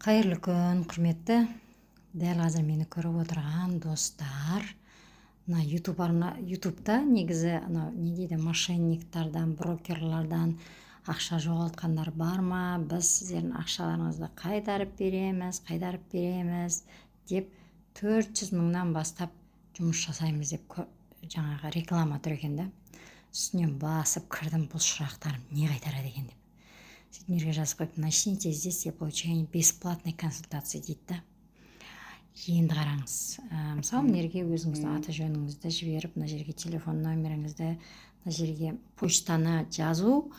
Қайырлы күн, құрметті. Дәл қазір мені көріп отырған достар. Мына ютубта негізі не дейді, мошенниктардан, брокерлардан ақша жоғалтқандар бар ма? Біз сіздердің ақшаларыңызды қайтарып береміз деп 400 мыңнан бастап жұмыс жасаймыз деп жаңағы реклама тұр екен да. Үстінен басып кірдім, бұл сұрақтарым не қайтарады екен деп. Сөйтіп жазып қойып, начните здесь для получения бесплатной консультации дейді да. Енді қараңыз, мысалы мынерге өзіңіздің аты жөніңізді жіберіп, мына жерге телефон номеріңізді, мына жерге почтаны жазу,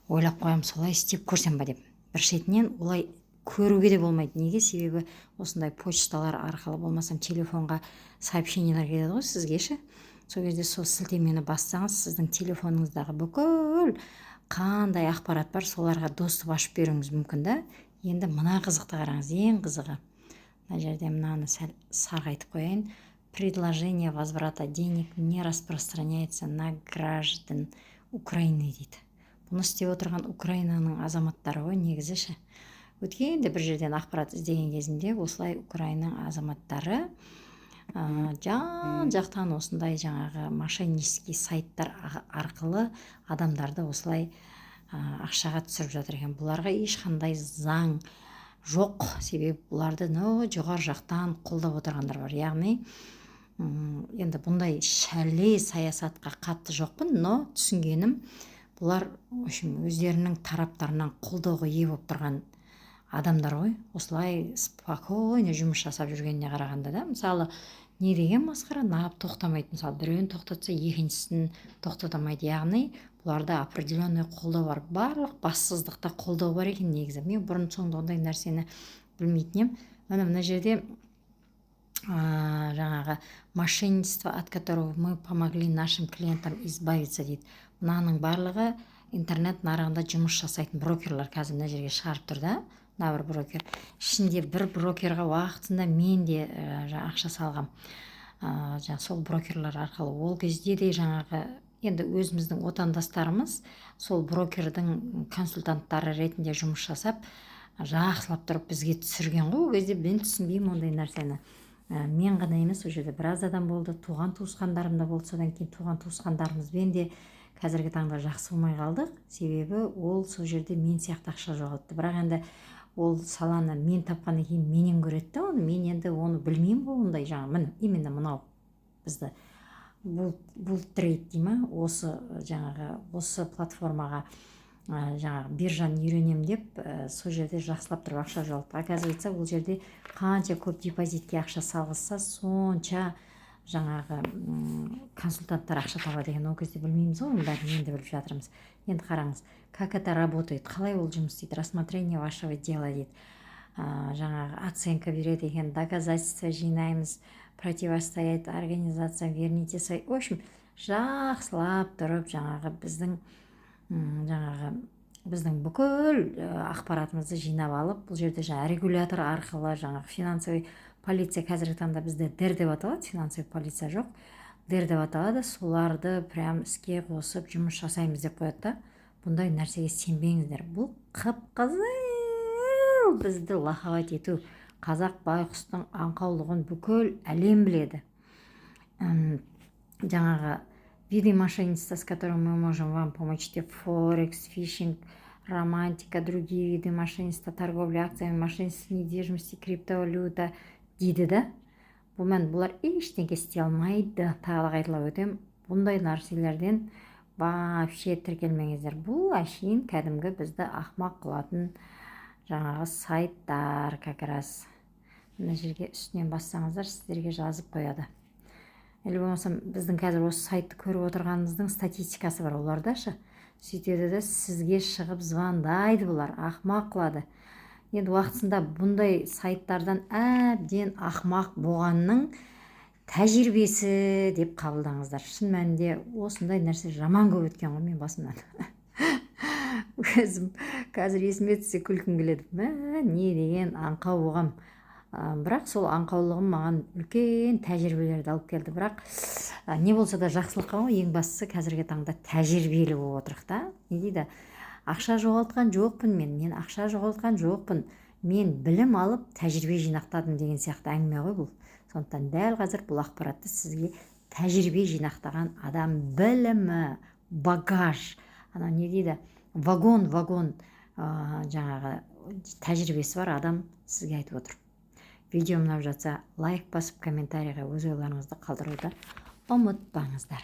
ойлап қоям, солай істеп көрсем ба деп. Бір шетінен олай көруге де болмайды. Неге? Себебі осындай почталар арқылы, болмасам телефонға сообщениялар келеді ғой сізге ше. Сол кезде сол сілтемені бассаңыз, сіздің телефоныңыздағы бүкіл қандай ақпарат бар, соларға доступ ашып беруіңіз мүмкін да. Енді мына қызықты қараңыз, ең қызығы. Мына жерде мынаны сәл сарғайтып қояйын. Предложение возврата денег не распространяется на граждан Украины дейді. Бұны істеп отырған Украинаның азаматтары ғой негізі ше. Өткенде бір жерден ақпарат іздеген кезінде осылай Украинаның азаматтары жан-жақтан осындай жаңағы мошеннический сайттар арқылы адамдарды осылай ақшаға түсіріп жатыр екен. Бұларға ешқандай заң жоқ, себебі бұларды жоғары жақтан қолдап отырғандар бар. Яғни енді бұндай шәле саясатқа қатты жоқпын, но түсінгенім, бұлар өздерінің тараптарынан қолдауға ие болып тұрған адамдар ғой. Осылай спокойно жұмыс жасап жүргеніне қарағанда да, мысалы, не деген масқара, нағып тоқтамайды. Мысалы, біреуін тоқтатса, екіншісін тоқтатамайды. Яғни бұларда определенный қолдау бар. Барлық бассыздықта қолдау бар екен негізі. Мен бұрын соңды ондай нәрсені білмейтін ем. Мына жерде жаңағы мошенничество, от которого мы помогли нашим клиентам избавиться дейді. Мынаның барлығы интернет нарығында жұмыс жасайтын брокерлар қазір мына жерге шығарып тұр да. Мына бір брокер. Ішінде бір брокерға уақытында мен де ақша салғам. Сол брокерлар арқылы. Ол кезде де жаңағы енді өзіміздің отандастарымыз сол брокердің консультанттары ретінде жұмыс жасап, жақсылап тұрып бізге түсірген ғой. Ол кезде мен түсінбеймін ондай нәрсені. Мен ғана емес, ол жерде біраз адам болды, туған туысқандарым да болды. Содан кейін туған туысқандарымызбен де қазіргі таңда жақсы болмай қалдық. Себебі ол сол жерде мен сияқты ақша жоғалтты. Бірақ енді ол саланы мен тапқаннан кейін менен көреді да оны. Мен енді оны білмеймін ғой ондай жаңа. Именно мынау бізді бұл трейд дей ма, осы платформаға жаңағы биржаны үйренем деп сол жерде жақсылап тұрып ақша жоғалтты. Оказывается, ол жерде қанша көп депозитке ақша салғызса, сонша жаңағы консультанттар ақша табады екен. Ол кезде білмейміз ғой, оның бәрін енді біліп жатырмыз. Енді қараңыз, как это работает, қалай ол жұмыс істейді, рассмотрение вашего дела дейді. Жаңағы оценка береді екен, доказательства жинаймыз, противостоять организациям, верните свои. В общем, жақсылап тұрып жаңағы біздің бүкіл ақпаратымызды жинап алып, бұл жерде жаңағы регулятор арқылы жаңағы финансовый полиция, қазіргі таңда бізде ДЭР деп аталады, финансовый полиция жоқ, ДЭР деп аталады, соларды прям іске қосып жұмыс жасаймыз деп қояды да. Бұндай нәрсеге сенбеңіздер. Бұл қып-қызыл бізді лақават ету. Қазақ байқұстың аңқаулығын бүкіл әлем біледі. Жаңағы виды мошенничества, с которым мы можем вам помочь, форекс, фишинг, романтика, другие виды мошенничества, торговля акциями, мошенничество недвижимости, криптовалюта дейді да. Бұлар ештеңе істей алмайды. Тағы қайталап өтем, бұндай нәрселерден вообще тіркелмеңіздер. Бұл әшейін кәдімгі бізді ақмақ қылатын жаңағы сайттар как раз. Мына жерге үстінен бассаңыздар, сіздерге жазып қояды. Әлі болмасам, біздің қазір осы сайтты көріп отырғанымыздың статистикасы бар оларда ше. Сөйтеді де сізге шығып звондайды бұлар, ақмақ қылады. Енді уақытында бұндай сайттардан әбден ақмақ болғанның тәжірибесі деп қабылдаңыздар. Шын мәнінде осындай нәрсе жаман көп өткен ғой мен басымнан. Өзім қазір есіме түссе күлкім келеді. Не деген аңқау болғам. Бірақ сол аңқаулығым маған үлкен тәжірибелерді алып келді. Бірақ не болса да жақсылыққа ғой, ең бастысы қазіргі таңда тәжірибелі болып отырық та. Не дейді? Ақша жоғалтқан жоқпын мен ақша жоғалтқан жоқпын. мен білім алып тәжірибе жинақтадым деген сияқты әңгіме ғой бұл. Сондықтан дәл қазір бұл ақпаратты сізге тәжірибе жинақтаған адам, білімі, багаж, ана не дейді, вагон жаңағы тәжірибесі бар адам сізге айтып отыр. Видео ұнап жатса лайк басып комментарийға өз ойларыңызды қалдыруды ұмытпаңыздар.